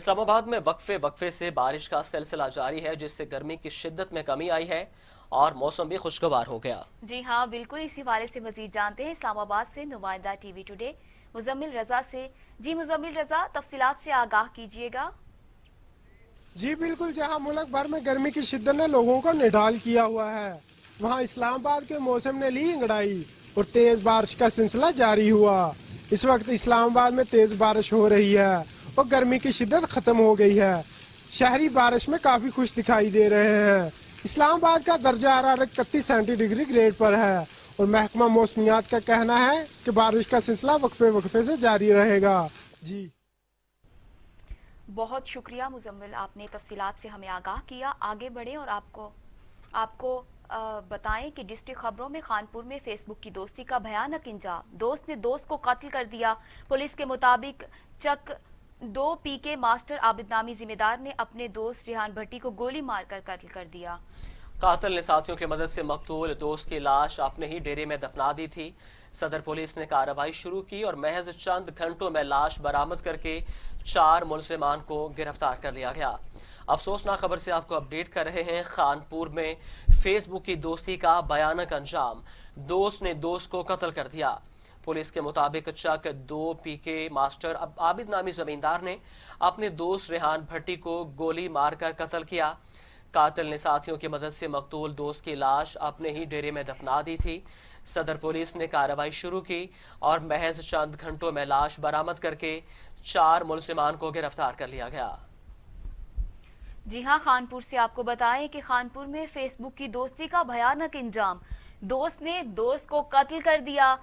اسلام آباد میں وقفے سے بارش کا سلسلہ جاری ہے، جس سے گرمی کی شدت میں کمی آئی ہے اور موسم بھی خوشگوار ہو گیا۔ جی ہاں بالکل، اسی حوالے سے مزید جانتے ہیں اسلام آباد سے نمائندہ ٹی وی ٹوڈے مزمل رضا سے۔ جی مزمل رضا، تفصیلات سے آگاہ کیجیے گا۔ جی بالکل، جہاں ملک بھر میں گرمی کی شدت نے لوگوں کو نڈال کیا ہوا ہے، وہاں اسلام آباد کے موسم نے لی انگڑائی اور تیز بارش کا سلسلہ جاری ہوا۔ اس وقت اسلام آباد میں تیز بارش ہو رہی ہے اور گرمی کی شدت ختم ہو گئی ہے۔ شہری بارش میں کافی خوش دکھائی دے رہے ہیں۔ اسلام آباد کا درجہ حرارت 31 سینٹی ڈگری گریڈ پر ہے اور محکمہ موسمیات کا کہنا ہے کہ بارش کا سلسلہ وقفے سے جاری رہے گا۔ جی بہت شکریہ مزمل، آپ نے تفصیلات سے ہمیں آگاہ کیا۔ آگے بڑھیں اور آپ کو بتائیں کہ ڈسٹرکٹ خبروں میں خانپور میں فیس بک کی دوستی کا بھیانک انجام، دوست نے دوست کو قتل کر دیا۔ پولیس کے مطابق چک 2 پی کے ماسٹر عابد نامی ذمہ دار نے اپنے دوست ریحان بھٹی کو گولی مار کر قتل کر دیا۔ قاتل نے ساتھیوں کی مدد سے مقتول دوست کی لاش اپنے ہی ڈیرے میں دفنا دی تھی۔ صدر پولیس نے کارروائی شروع کی اور محض چند گھنٹوں میں لاش برآمد کر کے 4 ملزمان کو گرفتار کر لیا گیا۔ افسوسناک خبر سے آپ کو اپڈیٹ کر رہے ہیں۔ خانپور میں فیس بک کی دوستی کا بھیانک انجام، دوست نے دوست کو قتل کر دیا۔ پولیس کے مطابق چک 2 پی کے ماسٹر عابد نامی زمیندار نے اپنے دوست ریحان بھٹی کو گولی مار کر قتل کیا۔ قاتل نے ساتھیوں کی مدد سے مقتول دوست کی لاش اپنے ہی ڈیرے میں دفنا دی تھی۔ صدر پولیس نے کارروائی شروع کی اور محض چند گھنٹوں میں لاش برآمد کر کے 4 ملزمان کو گرفتار کر لیا گیا۔ جی ہاں، خانپور سے آپ کو بتائیں کہ خانپور میں فیس بک کی دوستی کا بھیانک انجام، دوست نے دوست کو قتل کر دیا۔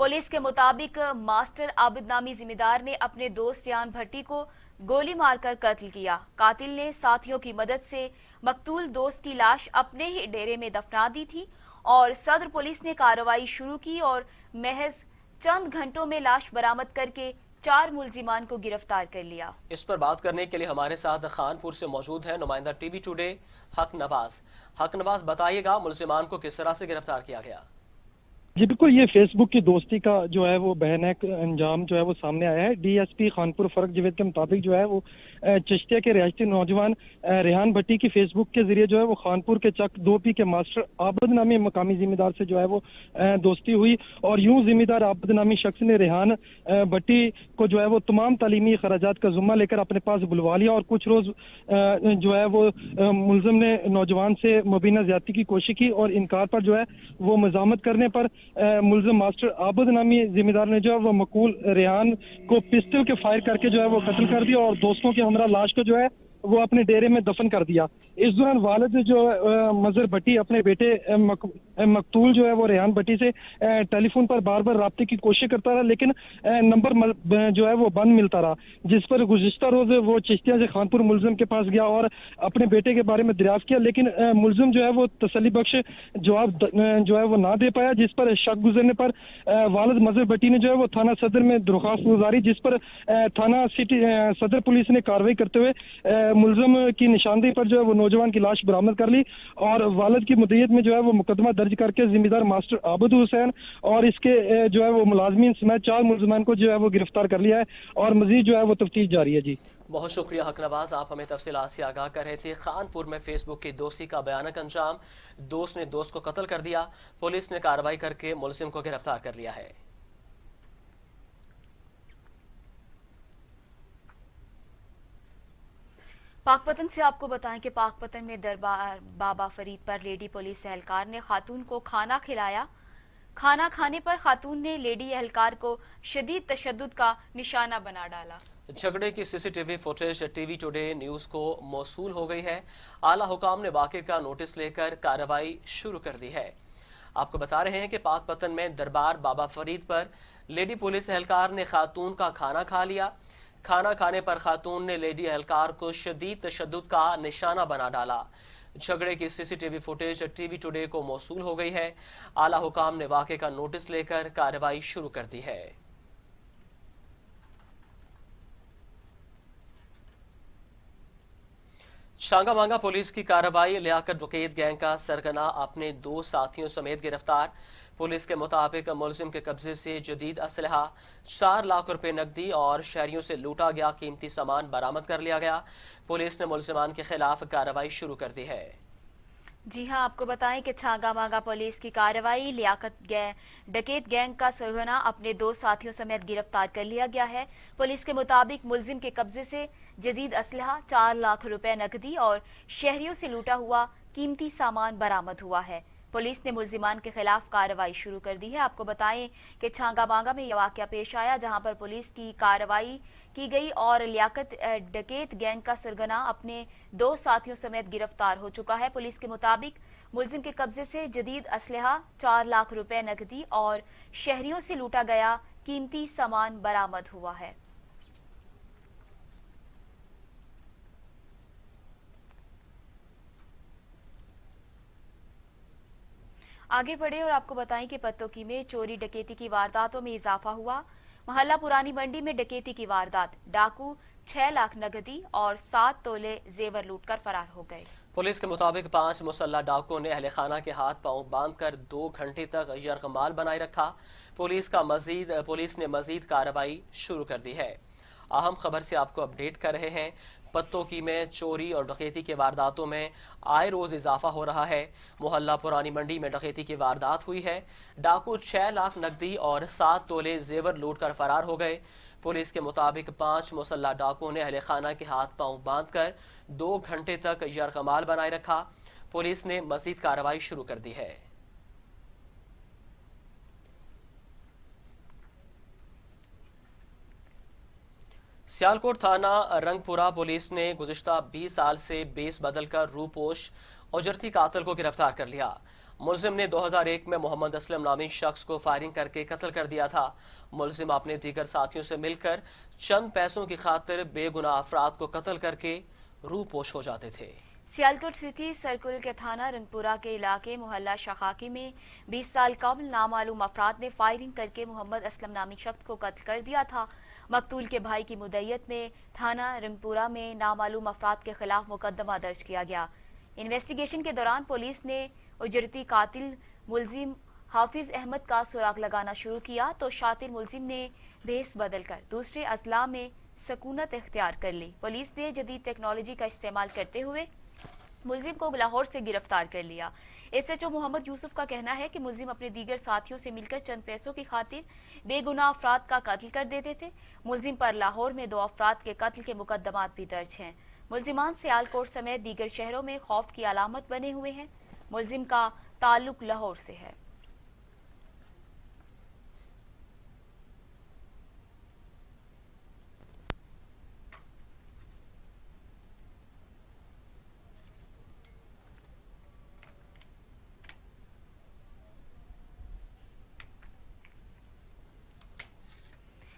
پولیس کے مطابق ماسٹر عابد نامی ذمہ دار نے اپنے دوست ریحان بھٹی کو گولی مار کر قتل کیا۔ قاتل نے ساتھیوں کی مدد سے مقتول دوست کی لاش اپنے ہی ڈیرے میں دفنا دی تھی اور صدر پولیس نے کارروائی شروع کی اور محض چند گھنٹوں میں لاش برآمد کر کے 4 ملزمان کو گرفتار کر لیا۔ اس پر بات کرنے کے لیے ہمارے ساتھ خانپور سے موجود ہے نمائندہ ٹی وی ٹوڈے حق نواز۔ حق نواز، بتائیے گا ملزمان کو کس طرح سے گرفتار کیا گیا؟ جی بالکل، یہ فیس بک کی دوستی کا جو ہے وہ بھیانک انجام جو ہے وہ سامنے آیا ہے۔ ڈی ایس پی خانپور فرق جوید کے مطابق جو ہے وہ چشتیہ کے رہائشی نوجوان ریحان بھٹی کی فیس بک کے ذریعے جو ہے وہ خانپور کے چک 2 پی کے ماسٹر عابد نامی مقامی ذمہ دار سے جو ہے وہ دوستی ہوئی اور یوں ذمہ دار عابد نامی شخص نے ریحان بھٹی کو جو ہے وہ تمام تعلیمی اخراجات کا ذمہ لے کر اپنے پاس بلوا لیا اور کچھ روز جو ہے وہ ملزم نے نوجوان سے مبینہ زیادتی کی کوشش کی اور انکار پر جو ہے وہ مزاحمت کرنے پر ملزم ماسٹر عابد نامی ذمہ دار نے جو ہے وہ مقتول ریحان کو پسٹل کے فائر کر کے جو ہے وہ قتل کر دیا اور دوستوں کے ہمراہ لاش کو جو ہے وہ اپنے ڈیرے میں دفن کر دیا۔ اس دوران والد جو مظہر بھٹی اپنے بیٹے مقتول جو ہے وہ ریحان بھٹی سے ٹیلی فون پر بار بار رابطے کی کوشش کرتا رہا، لیکن نمبر جو ہے وہ بند ملتا رہا، جس پر گزشتہ روز وہ چشتیہ سے خانپور ملزم کے پاس گیا اور اپنے بیٹے کے بارے میں دریافت کیا، لیکن ملزم جو ہے وہ تسلی بخش جواب جو ہے وہ نہ دے پایا، جس پر شک گزرنے پر والد مظہر بھٹی نے جو ہے وہ تھانہ صدر میں درخواست گزاری، جس پر تھانہ سٹی صدر پولیس نے کارروائی کرتے ہوئے ملزم کی نشاندہی پر جو ہے وہ نوجوان کی لاش برآمد کر لی اور والد کی مدعیت میں جو ہے وہ مقدمہ درج کر کے ذمہ دار ماسٹر عابد حسین اور اس کے جو ہے وہ ملازمین سمیت 4 ملزمان کو جو ہے وہ گرفتار کر لیا ہے اور مزید جو ہے وہ تفتیش جاری ہے۔ جی بہت شکریہ حق نواز، آپ ہمیں تفصیلات سے آگاہ کر رہے تھے۔ خانپور میں فیس بک کی دوستی کا بھیانک انجام، دوست نے دوست کو قتل کر دیا، پولیس نے کارروائی کر کے ملزم کو گرفتار کر لیا ہے۔ پاک پتن سے آپ کو بتائیں کہ پاک پتن میں دربار بابا فرید پر لیڈی پولیس اہلکار نے خاتون کو کھانا کھلایا۔ کھانا کھانے پر خاتون نے لیڈی اہلکار کو شدید تشدد کا نشانہ بنا ڈالا۔ جھگڑے کی CCTV footage TV Today News کو موصول ہو گئی ہے۔ اعلیٰ حکام نے واقعے کا نوٹس لے کر کارروائی شروع کر دی ہے۔ آپ کو بتا رہے ہیں کہ پاک پتن میں دربار بابا فرید پر لیڈی پولیس اہلکار نے خاتون کا کھانا کھا لیا۔ کھانا کھانے پر خاتون نے لیڈی اہلکار کو شدید تشدد کا نشانہ بنا ڈالا۔ جھگڑے کی CCTV footage TV Today کو موصول ہو گئی ہے۔ اعلیٰ حکام نے واقعے کا نوٹس لے کر کارروائی شروع کر دی ہے۔ शांगा मांगा पुलिस की कार्रवाई, लियाकत डकैत गैंग का सरगना अपने 2 साथियों समेत गिरफ्तार। पुलिस के मुताबिक मुलजिम के कब्जे से जदीद असलहा, 4 लाख रुपए नकदी और शहरियों से लूटा गया कीमती सामान बरामद कर लिया गया। पुलिस ने मुलजिमान के खिलाफ कार्रवाई शुरू कर दी है। जी हां, आपको बताएं कि छांगा मांगा पुलिस की कार्रवाई, लियाकत डकैत गैंग का सरगना अपने 2 साथियों समेत गिरफ्तार कर लिया गया है। पुलिस के मुताबिक मुलजिम के कब्जे से जदीद असलहा, 4 लाख रुपए नकदी और शहरियों से लूटा हुआ कीमती सामान बरामद हुआ है। पुलिस ने मुलजिमान के खिलाफ कार्रवाई शुरू कर दी है। आपको बताएं कि छांगा मांगा में यह वाकया पेश आया जहां पर पुलिस की कार्रवाई की गई और लियाकत डकैत गैंग का सरगना अपने 2 साथियों समेत गिरफ्तार हो चुका है। पुलिस के मुताबिक मुलजिम के कब्जे से जदीद असलहा, 4 लाख रुपए नकदी और शहरियों से लूटा गया कीमती सामान बरामद हुआ है। आगे बढ़े और आपको बताएं कि पत्तोकी में चोरी डकैती की वारदातों में इजाफा हुआ। मोहल्ला पुरानी मंडी में डकैती की वारदात, डाकू 6 लाख नगदी और 7 तोले जेवर लूटकर फरार हो गए। पुलिस के मुताबिक 5 मुसल्ला डाकुओं ने अहले खाना के हाथ पांव बांधकर 2 घंटे तक यरगमाल बनाए रखा। पुलिस ने मजीद कार्रवाई शुरू कर दी है। अहम खबर से आपको अपडेट कर रहे हैं। पत्तोकी में चोरी और डकैती के वारदातों में आए रोज इजाफा हो रहा है। मोहल्ला पुरानी मंडी में डकैती की वारदात हुई है। डाकू 6 लाख नकदी और 7 तोले जेवर लूटकर फरार हो गए। पुलिस के मुताबिक 5 मुसल्ला डाकुओं ने अहले खाना के हाथ पांव बांधकर 2 घंटे तक यरगमाल बनाए रखा। पुलिस ने मजीद कार्रवाई शुरू कर दी है। सियालकोट थाना रंगपुरा पुलिस ने गुज़िश्ता 20 साल से बेस बदलकर रूपोश उजरती कातिल को गिरफ्तार कर लिया। मुलजिम ने 2001 में मोहम्मद असलम नामी शख्स को फायरिंग करके कत्ल कर दिया था। मुलजिम अपने दीगर साथियों से मिलकर चंद पैसों की खातिर बेगुनाह अफराद को कत्ल करके रूपोश हो जाते थे। सियालकोट सिटी सर्कुल के थाना रंगपुरा के इलाके मोहल्ला शखाकी में 20 साल कबल नामालूम अफराद ने फायरिंग करके मोहम्मद असलम नामी शख्स को कत्ल कर दिया था। मकतूल के भाई की मुद्दत में थाना रंगपुरा में नामालूम अफराद के खिलाफ मुकदमा दर्ज किया गया। इन्वेस्टिगेशन के दौरान पुलिस ने उजरती कातिल मुलजिम हाफिज अहमद का सुराग लगाना शुरू किया तो शातिर मुलजिम ने भेस बदलकर दूसरे अजला में सकूनत इख्तियार कर ली। पुलिस ने जदीद टेक्नोलॉजी का इस्तेमाल करते हुए मुलजिम को लाहौर से गिरफ्तार कर लिया। एसएचओ मोहम्मद यूसुफ का कहना है कि मुलजिम अपने दीगर साथियों से मिलकर चंद पैसों की खातिर बेगुनाह अफराद का कत्ल कर देते थे। मुलजिम पर लाहौर में 2 अफराद के कत्ल के मुकदमात भी दर्ज हैं। मुलजिमान सियालकोट समेत दीगर शहरों में खौफ की अलामत बने हुए हैं। मुलजिम का ताल्लुक लाहौर से है।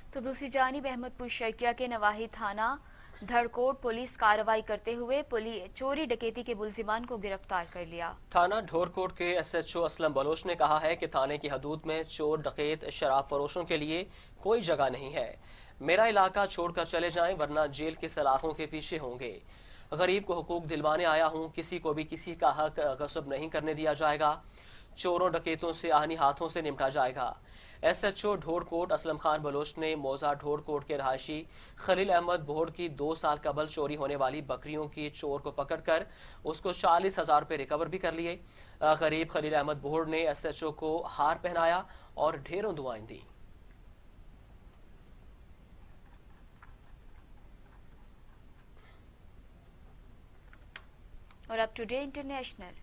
तो दूसरी जानिब अहमदपुर शर्किया के नवाही थाना धड़कोट पुलिस कार्रवाई करते हुए चोरी डकैती के मुलजिमान को गिरफ्तार कर लिया। थाना ढोरकोट के एसएचओ असलम बलोच ने कहा है कि थाने की हदूद में चोर डकैत शराब फरोशों के लिए कोई जगह नहीं है। मेरा इलाका छोड़कर चले जाएं वरना जेल के सलाखों के पीछे होंगे। गरीब को हुकूक दिलवाने आया हूं, किसी को भी किसी का हक गस्ब नहीं करने दिया जाएगा। चोरों डकैतों से आहनी हाथों से निपटा जाएगा। एसएचओ ढोरकोट असलम खान बलोच ने मौजा ढोरकोट के रहायशी खलील अहमद बोहड़ की 2 साल कबल चोरी होने वाली बकरियों की चोर को पकड़कर उसको 40,000 रुपए रिकवर भी कर लिए। गरीब खलील अहमद बोहड़ ने एसएचओ को हार पहनाया और ढेरों दुआएं दी। और अब टुडे इंटरनेशनल।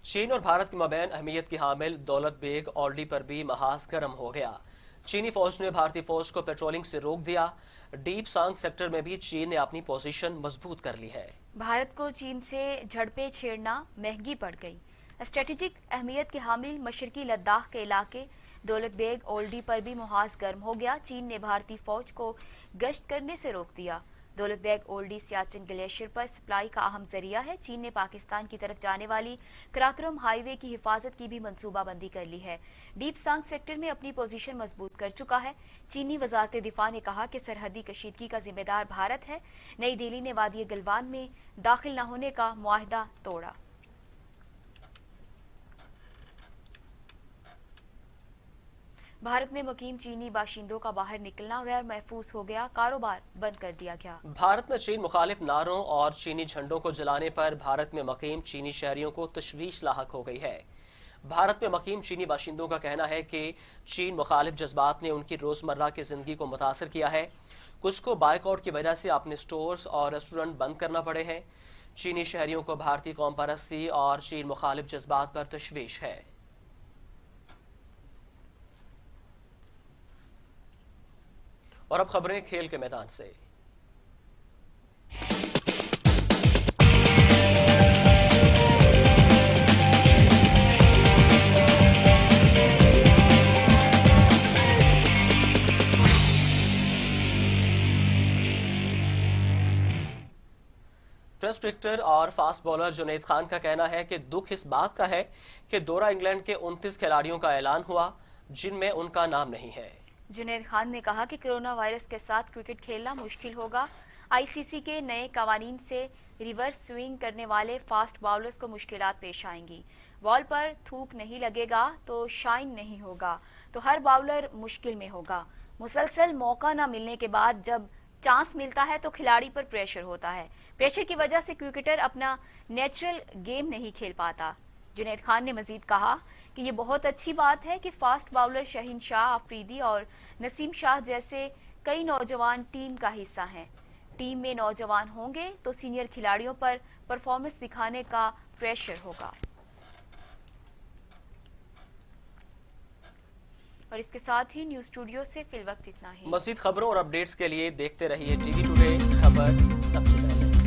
चीन और भारत के मबैन अहमियत की हामिल दौलत बेग ओल्डी पर भी महाज गर्म हो गया। चीनी फौज ने भारतीय फौज को पेट्रोलिंग से रोक दिया। डीप सांग सेक्टर में भी चीन ने अपनी पोजीशन मजबूत कर ली है। भारत को चीन से झड़पें छेड़ना महंगी पड़ गई। स्ट्रेटेजिक अहमियत के हामिल मशरकी लद्दाख के इलाके दौलत बेग ओल्डी पर भी मुहाज गर्म हो गया। चीन ने भारतीय फौज को गश्त करने से रोक दिया। दौलत बेग ओल्डी सियाचिन ग्लेशियर पर सप्लाई का अहम जरिया है। चीन ने पाकिस्तान की तरफ जाने वाली कराकोरम हाईवे की हिफाजत की भी मंसूबाबंदी कर ली है। डीप सांग सेक्टर में अपनी पोजीशन मजबूत कर चुका है। चीनी वजारत दिफा ने कहा कि सरहदी कशीदगी का जिम्मेदार भारत है। नई दिल्ली ने वादी गलवान में दाखिल न होने का मुआहदा तोड़ा। भारत में मुकीम चीनी बाशिंदों का बाहर निकलना गैर महफूज हो गया, कारोबार बंद कर दिया गया। भारत में चीन मुखालिफ नारों और चीनी झंडों को जलाने पर भारत में मुकीम चीनी शहरियों को तशवीश लाहक हो गई है। भारत में मुकीम चीनी बाशिंदों का कहना है कि चीन मुखालिफ जज्बात ने उनकी रोजमर्रा की जिंदगी को मुतासर किया है। कुछ को बायकॉट की वजह से अपने स्टोर्स और रेस्टोरेंट बंद करना पड़े हैं। चीनी शहरियों को भारतीय कौम परस्ती और चीन मुखालिफ जज्बात पर तशवीश है। और अब खबरें खेल के मैदान से। टेस्ट क्रिकेटर और फास्ट बॉलर जुनैद खान का कहना है कि दुख इस बात का है कि दौरा इंग्लैंड के 29 खिलाड़ियों का ऐलान हुआ जिनमें उनका नाम नहीं है। जुनैद खान ने कहा कि कोरोना वायरस के साथ क्रिकेट खेलना मुश्किल होगा। आईसीसी के नए कवानीन से रिवर्स स्विंग करने वाले फास्ट बॉलर्स को मुश्किलात पेश आएंगी। बॉल पर थूक नहीं लगेगा तो शाइन नहीं होगा, तो हर बॉलर मुश्किल में होगा। मुसलसल मौका न मिलने के बाद जब चांस मिलता है तो खिलाड़ी पर प्रेशर होता है। प्रेशर की वजह से क्रिकेटर अपना नेचुरल गेम नहीं खेल पाता। जुनैद खान ने मजीद कहा कि ये बहुत अच्छी बात है कि फास्ट बॉलर शहीन शाह अफरीदी और नसीम शाह जैसे कई नौजवान टीम का हिस्सा हैं। टीम में नौजवान होंगे तो सीनियर खिलाड़ियों पर परफॉर्मेंस दिखाने का प्रेशर होगा। और इसके साथ ही न्यूज़ स्टूडियो से फिल वक्त इतना ही। मज़ीद खबरों और अपडेट्स के लिए देखते रहिए टीवी टुडे, खबर सबसे पहले।